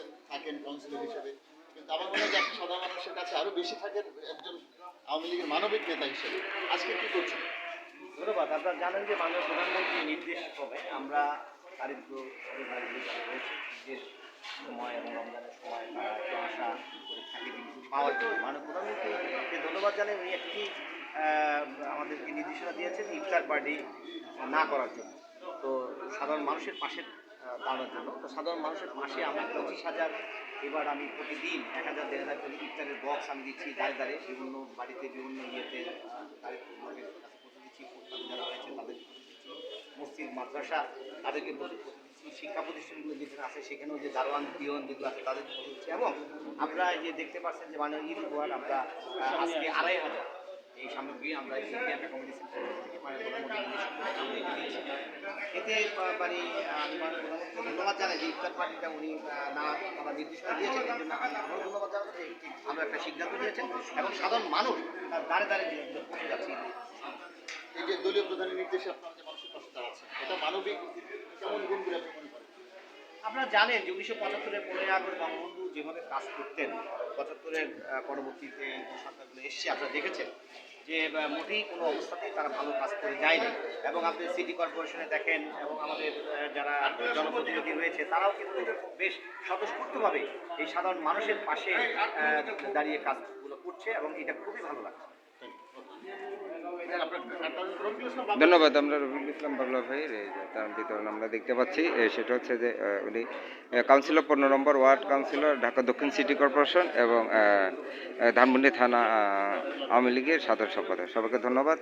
আছেন, থাকেন কাউন্সিলর হিসেবে, কিন্তু আমার মনে হয় যে আপনি সাধারণ মানুষের কাছে আরো বেশি থাকেন একজন আওয়ামী লীগের মানবিক নেতা হিসেবে। আজকে কি করছেন? ধন্যবাদ। আপনারা জানেন যে মাননীয় প্রধানমন্ত্রী নির্দেশ ক্রমে আমরা দারিদ্র পরিবারগুলো যারা রয়েছে ঈদের সময় এবং রমজানের সময় তারা একটু আশা করে থাকে কিন্তু পাওয়ার জন্য মাননীয় প্রধানমন্ত্রীকে ধন্যবাদ জানাই। উনি একটি আমাদেরকে নির্দেশনা দিয়েছেন ইফতার পার্টি না করার জন্য, তো সাধারণ মানুষের পাশে দাঁড়ানোর জন্য। তো সাধারণ মানুষের পাশে আমরা 25,000 এবার আমি প্রতিদিন 1,000 1,500 করে ইফতারের বক্স আমি দিচ্ছি দাঁড়ে দাঁড়িয়ে বিভিন্ন বাড়িতে বিভিন্ন ইয়েতে দারিদ্র লোকের কাছে পৌঁছে দিচ্ছি, ফুটপাতে যারা রয়েছে তাদেরকে পৌঁছে দিচ্ছি, মসজিদ মাদ্রাসা তাদেরকে পৌঁছে দিচ্ছি, শিক্ষা প্রতিষ্ঠানগুলো যেখানে আছে সেখানেও যে দারোয়ান পিয়ন যেগুলো আছে তাদেরকে পৌঁছে দিচ্ছি। এবং আমরা এই যে দেখতে পাচ্ছেন যে মানে ঈদ উপহার আমরা আজকে 2,500 এই সামগ্রী আমরা ইন্ডিয়ান কমিউনিটি সেন্টার থেকে এতে মানে আমি প্রধানমন্ত্রীকে ধন্যবাদ জানাই যে ইফতার পার্টিটা উনি না করার নির্দেশনা দিয়েছেন, এই জন্য আমরা ধন্যবাদ জানাবো যে আমরা একটা সিদ্ধান্ত নিয়েছেন এবং সাধারণ মানুষ তার দাঁড়ে দাঁড়িয়ে পৌঁছে যাচ্ছে। এই যে দলীয় প্রধানের নির্দেশে আপনারা যে মানুষের পাশে দাঁড়াচ্ছেন, এটা মানবিক কেমন গুণগুলো আপনি মনে করেন? আপনারা জানেন যে 1975-এর 15ই আগস্ট বঙ্গবন্ধু যেভাবে কাজ করতেন, 75-এর পরবর্তীতে যে সরকারগুলো এসছে আপনারা দেখেছেন যে মোটেই কোনো অবস্থাতেই তারা ভালো কাজ করে যায়নি। এবং আপনি সিটি কর্পোরেশনে দেখেন এবং আমাদের যারা জনপ্রতিনিধি রয়েছে তারাও কিন্তু বেশ স্বতঃস্ফূর্তভাবে এই সাধারণ মানুষের পাশে দাঁড়িয়ে কাজগুলো করছে এবং এটা খুবই ভালো লাগছে। ধন্যবাদ। আমরা রফিকুল ইসলাম বাবলা ভাইয়ের এই যে তার বিতরণ আমরা দেখতে পাচ্ছি, সেটা হচ্ছে যে উনি কাউন্সিলর 15 নম্বর ওয়ার্ড কাউন্সিলর ঢাকা দক্ষিণ সিটি কর্পোরেশন এবং ধানমন্ডি থানা আওয়ামী লীগের সাধারণ সম্পাদক। সবাইকে ধন্যবাদ।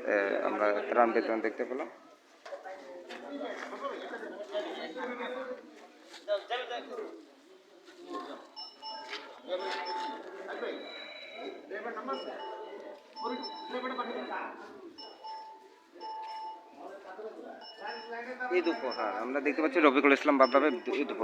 আমরা ত্রাণ বিতরণ দেখতে পেলাম। ঈদ উপহার আমরা দেখতে পাচ্ছি রফিকুল ইসলাম বাবলা ভাই ঈদ উপহার।